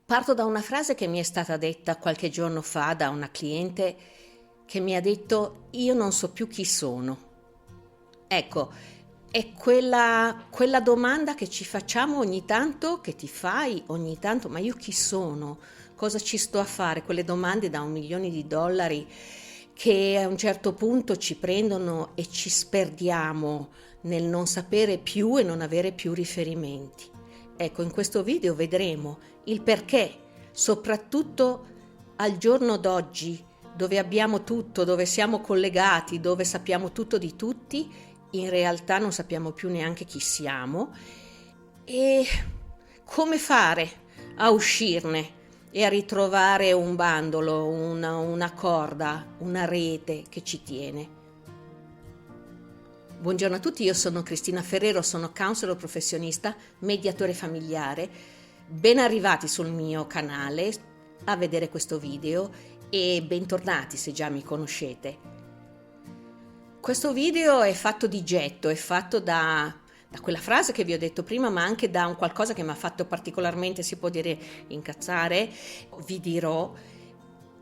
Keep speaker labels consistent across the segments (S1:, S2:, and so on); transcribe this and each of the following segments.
S1: Parto da una frase che mi è stata detta qualche giorno fa da una cliente che mi ha detto: io non so più chi sono. Ecco, è quella domanda che ci facciamo ogni tanto, che ti fai ogni tanto: ma io chi sono? Cosa ci sto a fare? Quelle domande da $1.000.000 che a un certo punto ci prendono e ci sperdiamo nel non sapere più e non avere più riferimenti. Ecco, in questo video vedremo il perché, soprattutto al giorno d'oggi, dove abbiamo tutto, dove siamo collegati, dove sappiamo tutto di tutti, in realtà non sappiamo più neanche chi siamo e come fare a uscirne e a ritrovare un bandolo, una corda, una rete che ci tiene. Buongiorno a tutti, io sono Cristina Ferrero, sono counselor professionista, mediatore familiare. Ben arrivati sul mio canale a vedere questo video e bentornati se già mi conoscete. Questo video è fatto di getto, è fatto da quella frase che vi ho detto prima, ma anche da un qualcosa che mi ha fatto particolarmente, si può dire, incazzare, vi dirò.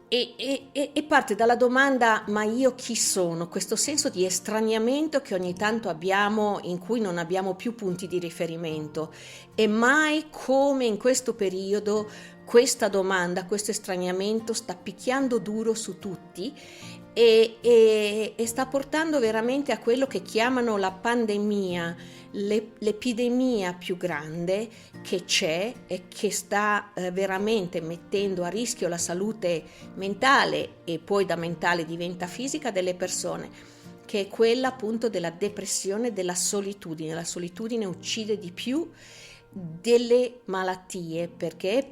S1: E parte dalla domanda: ma io chi sono? Questo senso di estraniamento che ogni tanto abbiamo, in cui non abbiamo più punti di riferimento, e mai come in questo periodo questa domanda, questo estraniamento sta picchiando duro su tutti e sta portando veramente a quello che chiamano la pandemia, l'epidemia più grande che c'è e che sta veramente mettendo a rischio la salute mentale, e poi da mentale diventa fisica, delle persone, che è quella appunto della depressione, della solitudine. La solitudine uccide di più delle malattie. Perché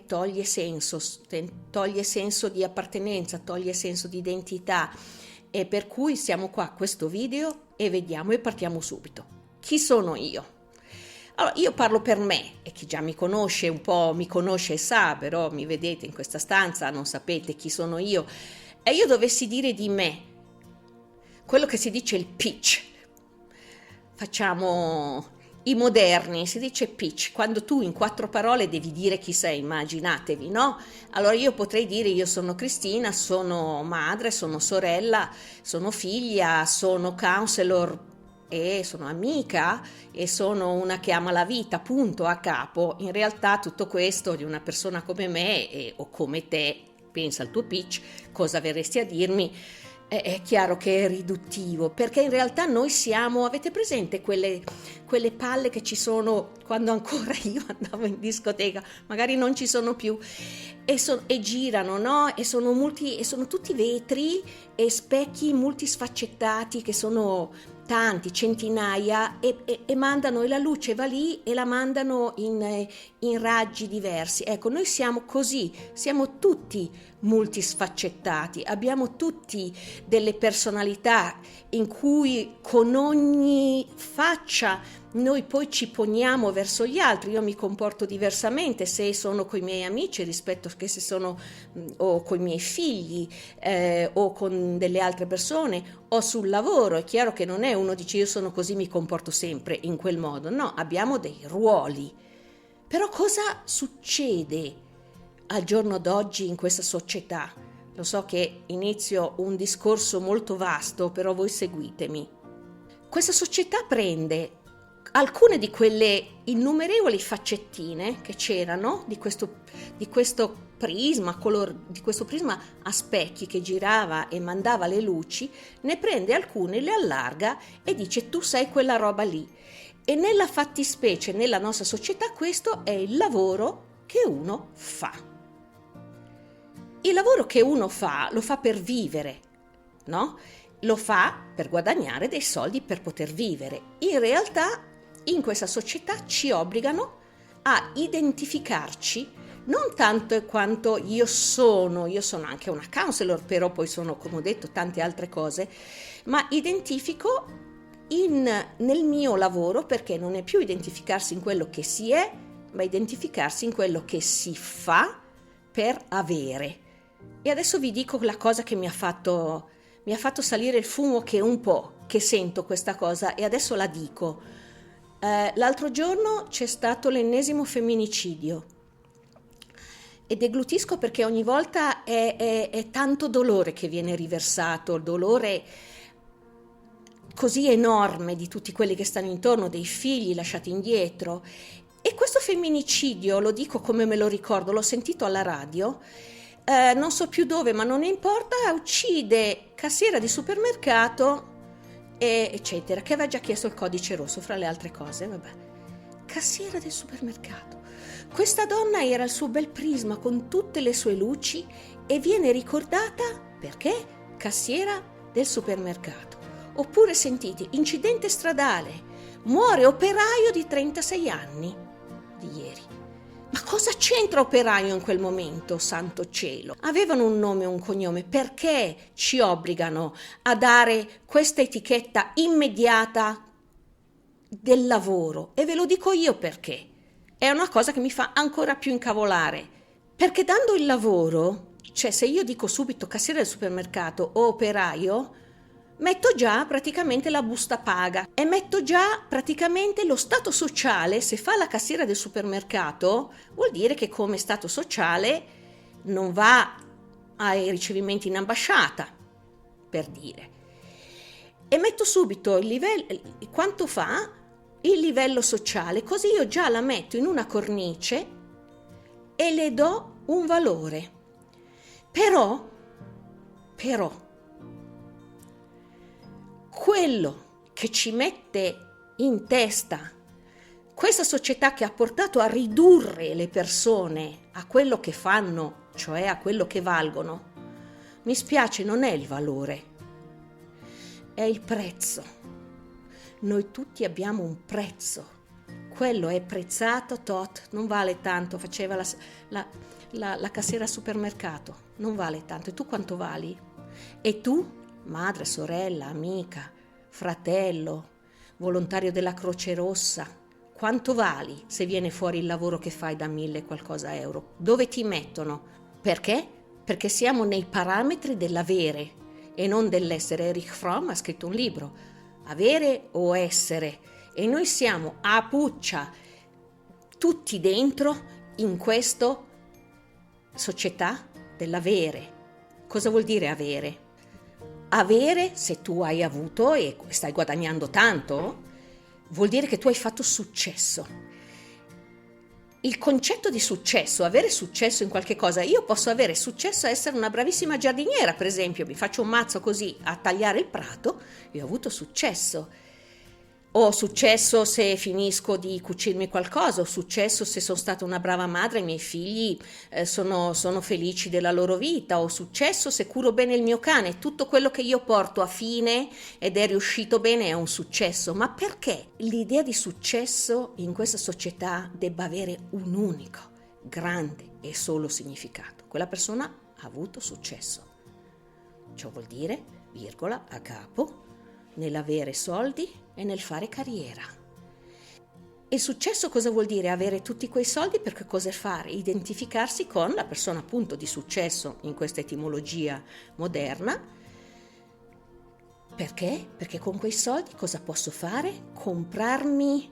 S1: toglie senso di appartenenza, toglie senso di identità, e per cui siamo qua a questo video e vediamo, e partiamo subito. Chi sono io? Allora, io parlo per me, e chi già mi conosce un po' mi conosce e sa, però mi vedete in questa stanza, non sapete chi sono io. E io dovessi dire di me quello che si dice il pitch, facciamo i moderni, si dice pitch, quando tu in 4 parole devi dire chi sei, immaginatevi, no? Allora io potrei dire: io sono Cristina, sono madre, sono sorella, sono figlia, sono counselor e sono amica e sono una che ama la vita, punto, a capo. In realtà tutto questo di una persona come me o come te, pensa al tuo pitch, cosa verresti a dirmi? È chiaro che è riduttivo, perché in realtà noi siamo, avete presente quelle palle che ci sono quando ancora io andavo in discoteca, magari non ci sono più, e girano, no? E sono tutti vetri e specchi multisfaccettati, che sono tanti, centinaia, e mandano, e la luce va lì e la mandano in raggi diversi. Ecco, noi siamo così, siamo tutti multisfaccettati, abbiamo tutti delle personalità in cui con ogni faccia noi poi ci poniamo verso gli altri. Io mi comporto diversamente se sono coi miei amici rispetto che se sono o coi miei figli o con delle altre persone o sul lavoro. È chiaro che non è uno dice: io sono così, mi comporto sempre in quel modo. No, abbiamo dei ruoli. Però cosa succede al giorno d'oggi in questa società? Lo so che inizio un discorso molto vasto, però voi seguitemi. Questa società prende alcune di quelle innumerevoli faccettine che c'erano di questo prisma a specchi che girava e mandava le luci, ne prende alcune, le allarga e dice: tu sei quella roba lì. E nella fattispecie, nella nostra società, questo è il lavoro che uno fa. Il lavoro che uno fa lo fa per vivere, no? Lo fa per guadagnare dei soldi per poter vivere. In realtà in questa società ci obbligano a identificarci non tanto quanto io sono anche una counselor, però poi sono, come ho detto, tante altre cose, ma identifico nel mio lavoro, perché non è più identificarsi in quello che si è, ma identificarsi in quello che si fa per avere. E adesso vi dico la cosa che mi ha fatto salire il fumo, che un po' che sento questa cosa, e adesso la dico. L'altro giorno c'è stato l'ennesimo femminicidio e deglutisco perché ogni volta è tanto dolore che viene riversato, il dolore così enorme di tutti quelli che stanno intorno, dei figli lasciati indietro. E questo femminicidio, lo dico come me lo ricordo, l'ho sentito alla radio, non so più dove, ma non importa, uccide cassiera di supermercato, eccetera, che aveva già chiesto il codice rosso, fra le altre cose, vabbè. Cassiera del supermercato. Questa donna era il suo bel prisma con tutte le sue luci e viene ricordata perché cassiera del supermercato. Oppure sentite, incidente stradale, muore operaio di 36 anni di ieri. Ma cosa c'entra operaio in quel momento, santo cielo? Avevano un nome e un cognome, perché ci obbligano a dare questa etichetta immediata del lavoro? E ve lo dico io perché. È una cosa che mi fa ancora più incavolare, perché dando il lavoro, cioè se io dico subito cassiere del supermercato o operaio, metto già praticamente la busta paga e metto già praticamente lo stato sociale. Se fa la cassiera del supermercato, vuol dire che come stato sociale non va ai ricevimenti in ambasciata, per dire. E metto subito il livello, quanto fa il livello sociale, così io già la metto in una cornice e le do un valore. Però quello che ci mette in testa questa società che ha portato a ridurre le persone a quello che fanno, cioè a quello che valgono, mi spiace, non è il valore, è il prezzo. Noi tutti abbiamo un prezzo, quello è prezzato tot, non vale tanto, faceva la cassiera al supermercato, non vale tanto. E tu quanto vali? E tu, madre, sorella, amica, fratello, volontario della Croce Rossa, quanto vali se viene fuori il lavoro che fai da 1000 e qualcosa euro? Dove ti mettono? Perché? Perché siamo nei parametri dell'avere e non dell'essere. Erich Fromm ha scritto un libro, Avere o essere, e noi siamo a puccia tutti dentro in questa società dell'avere. Cosa vuol dire avere? Avere, se tu hai avuto e stai guadagnando tanto, vuol dire che tu hai fatto successo. Il concetto di successo, avere successo in qualche cosa, io posso avere successo a essere una bravissima giardiniera, per esempio, mi faccio un mazzo così a tagliare il prato, io ho avuto successo. Ho successo se finisco di cucirmi qualcosa, ho successo se sono stata una brava madre e i miei figli sono felici della loro vita, ho successo se curo bene il mio cane, tutto quello che io porto a fine ed è riuscito bene è un successo. Ma perché l'idea di successo in questa società debba avere un unico, grande e solo significato? Quella persona ha avuto successo. Ciò vuol dire, virgola, a capo, nell'avere soldi e nel fare carriera. Il successo cosa vuol dire? Avere tutti quei soldi per che cosa fare? Identificarsi con la persona appunto di successo in questa etimologia moderna. Perché? Perché con quei soldi cosa posso fare? Comprarmi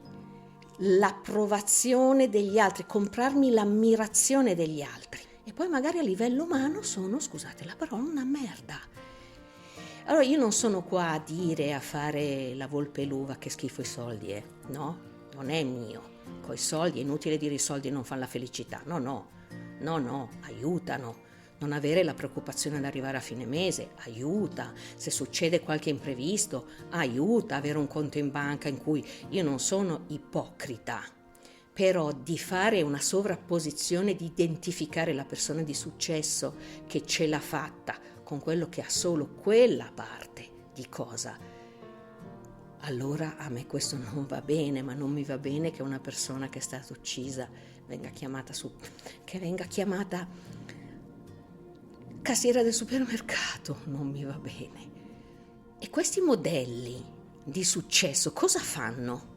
S1: l'approvazione degli altri, comprarmi l'ammirazione degli altri. E poi magari a livello umano sono, scusate la parola, una merda. Allora io non sono qua a dire, a fare la volpe e l'uva, che schifo i soldi, no, non è mio. Coi soldi è inutile dire i soldi non fanno la felicità, no, aiutano. Non avere la preoccupazione di arrivare a fine mese, aiuta. Se succede qualche imprevisto, aiuta. Avere un conto in banca in cui io non sono ipocrita, però di fare una sovrapposizione, di identificare la persona di successo che ce l'ha fatta con quello che ha solo quella parte di cosa, allora a me questo non va bene. Ma non mi va bene che una persona che è stata uccisa venga chiamata cassiera del supermercato, non mi va bene. E questi modelli di successo cosa fanno?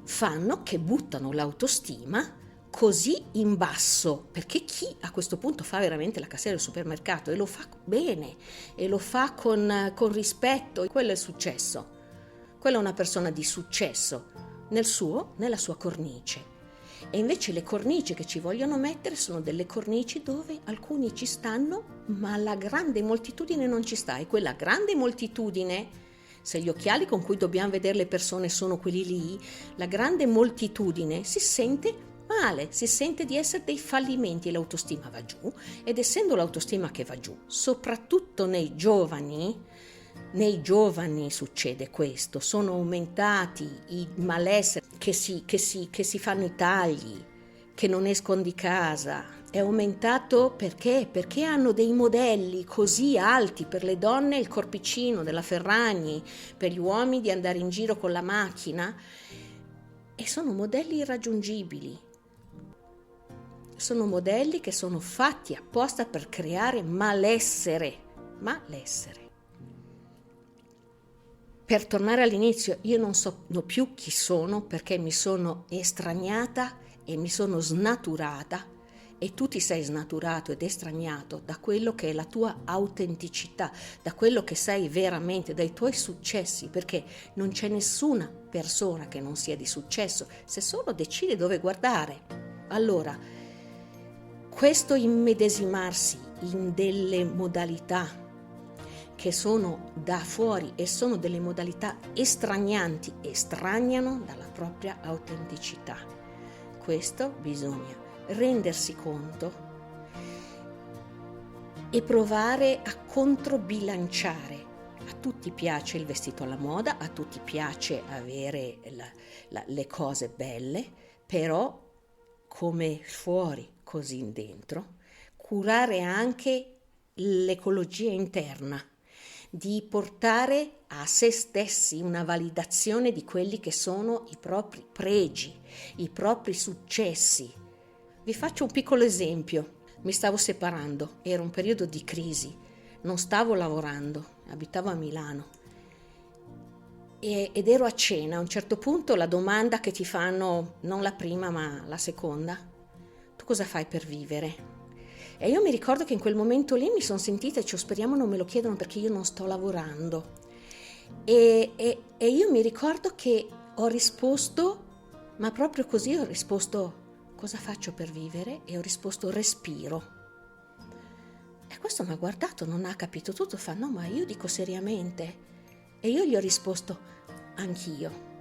S1: Fanno che buttano l'autostima così in basso, perché chi a questo punto fa veramente la cassiera del supermercato e lo fa bene e lo fa con rispetto, quello è il successo. Quella è una persona di successo nella sua cornice. E invece le cornici che ci vogliono mettere sono delle cornici dove alcuni ci stanno, ma la grande moltitudine non ci sta. E quella grande moltitudine, se gli occhiali con cui dobbiamo vedere le persone sono quelli lì, la grande moltitudine si sente male, si sente di essere dei fallimenti e l'autostima va giù. Ed essendo l'autostima che va giù, soprattutto nei giovani succede questo, sono aumentati i malesseri che si fanno i tagli, che non escono di casa. È aumentato perché? Perché hanno dei modelli così alti, per le donne il corpicino della Ferragni, per gli uomini di andare in giro con la macchina, e sono modelli irraggiungibili. Sono modelli che sono fatti apposta per creare malessere. Per tornare all'inizio, io non so più chi sono perché mi sono estraniata e mi sono snaturata, e tu ti sei snaturato ed estraniato da quello che è la tua autenticità, da quello che sei veramente, dai tuoi successi, perché non c'è nessuna persona che non sia di successo, se solo decide dove guardare. Allora, questo immedesimarsi in delle modalità che sono da fuori e sono delle modalità estranianti, estraniano dalla propria autenticità. Questo bisogna rendersi conto e provare a controbilanciare. A tutti piace il vestito alla moda, a tutti piace avere le cose belle, però come fuori così in dentro, curare anche l'ecologia interna, di portare a se stessi una validazione di quelli che sono i propri pregi, i propri successi. Vi faccio un piccolo esempio. Mi stavo separando, era un periodo di crisi, non stavo lavorando, abitavo a Milano ed ero a cena. A un certo punto la domanda che ti fanno, non la prima ma la seconda: tu cosa fai per vivere? E io mi ricordo che in quel momento lì mi sono sentita, e speriamo non me lo chiedano perché io non sto lavorando. E io mi ricordo che ho risposto, ma proprio così ho risposto: cosa faccio per vivere? E ho risposto: respiro. E questo mi ha guardato, non ha capito tutto, fa: no, ma io dico seriamente. E io gli ho risposto: anch'io.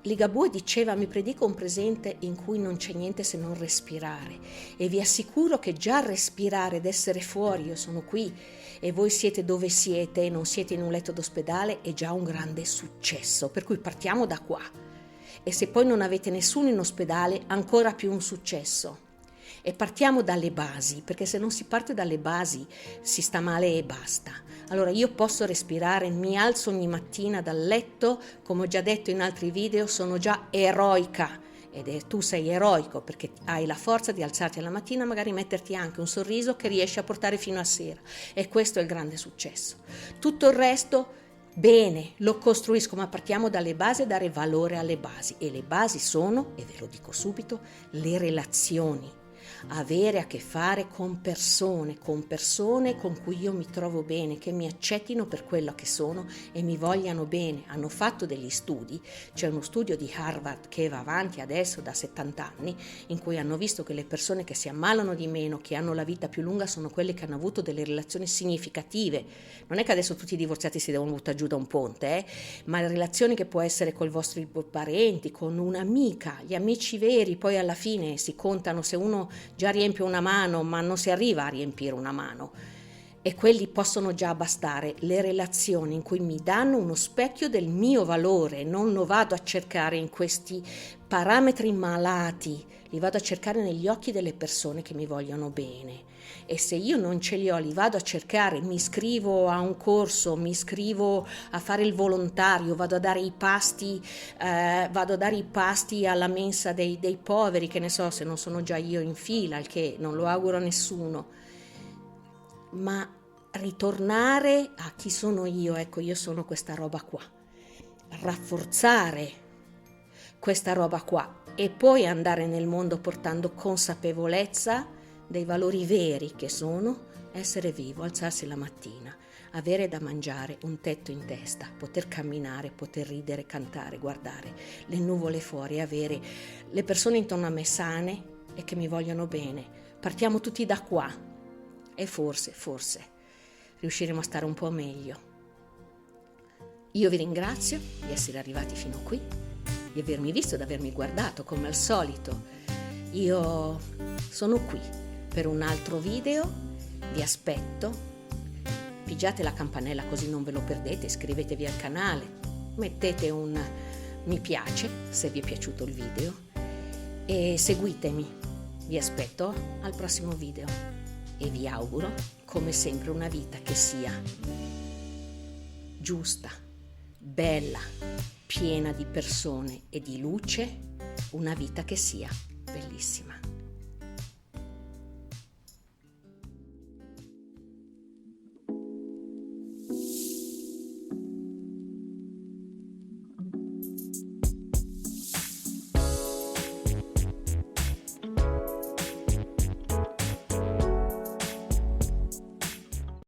S1: Ligabue diceva: mi predico un presente in cui non c'è niente se non respirare, e vi assicuro che già respirare ed essere fuori, io sono qui e voi siete dove siete e non siete in un letto d'ospedale, è già un grande successo, per cui partiamo da qua. E se poi non avete nessuno in ospedale, ancora più un successo. E partiamo dalle basi, perché se non si parte dalle basi si sta male e basta. Allora io posso respirare, mi alzo ogni mattina dal letto, come ho già detto in altri video, sono già eroica. Tu sei eroico perché hai la forza di alzarti alla mattina, magari metterti anche un sorriso che riesci a portare fino a sera. E questo è il grande successo. Tutto il resto, bene, lo costruisco, ma partiamo dalle basi e dare valore alle basi. E le basi sono, e ve lo dico subito, le relazioni. Avere a che fare con persone con cui io mi trovo bene, che mi accettino per quello che sono e mi vogliano bene. Hanno fatto degli studi, c'è uno studio di Harvard che va avanti adesso da 70 anni, in cui hanno visto che le persone che si ammalano di meno, che hanno la vita più lunga, sono quelle che hanno avuto delle relazioni significative. Non è che adesso tutti i divorziati si devono buttare giù da un ponte, ma le relazioni che può essere con i vostri parenti, con un'amica, gli amici veri, poi alla fine si contano se uno già riempie una mano, ma non si arriva a riempire una mano, e quelli possono già bastare. Le relazioni in cui mi danno uno specchio del mio valore, non lo vado a cercare in questi parametri malati, li vado a cercare negli occhi delle persone che mi vogliono bene. E se io non ce li ho, li vado a cercare, mi iscrivo a un corso, mi iscrivo a fare il volontario, vado a dare i pasti alla mensa dei poveri, che ne so, se non sono già io in fila, il che non lo auguro a nessuno. Ma ritornare a chi sono io, ecco, io sono questa roba qua, rafforzare questa roba qua e poi andare nel mondo portando consapevolezza dei valori veri che sono essere vivo, alzarsi la mattina, avere da mangiare, un tetto in testa, poter camminare, poter ridere, cantare, guardare le nuvole fuori, avere le persone intorno a me sane e che mi vogliono bene. Partiamo tutti da qua e forse riusciremo a stare un po' meglio. Io vi ringrazio di essere arrivati fino qui, di avermi visto, di avermi guardato come al solito. Io sono qui per un altro video, vi aspetto, pigiate la campanella così non ve lo perdete, iscrivetevi al canale, mettete un mi piace se vi è piaciuto il video e seguitemi. Vi aspetto al prossimo video e vi auguro, come sempre, una vita che sia giusta, bella, piena di persone e di luce, una vita che sia bellissima.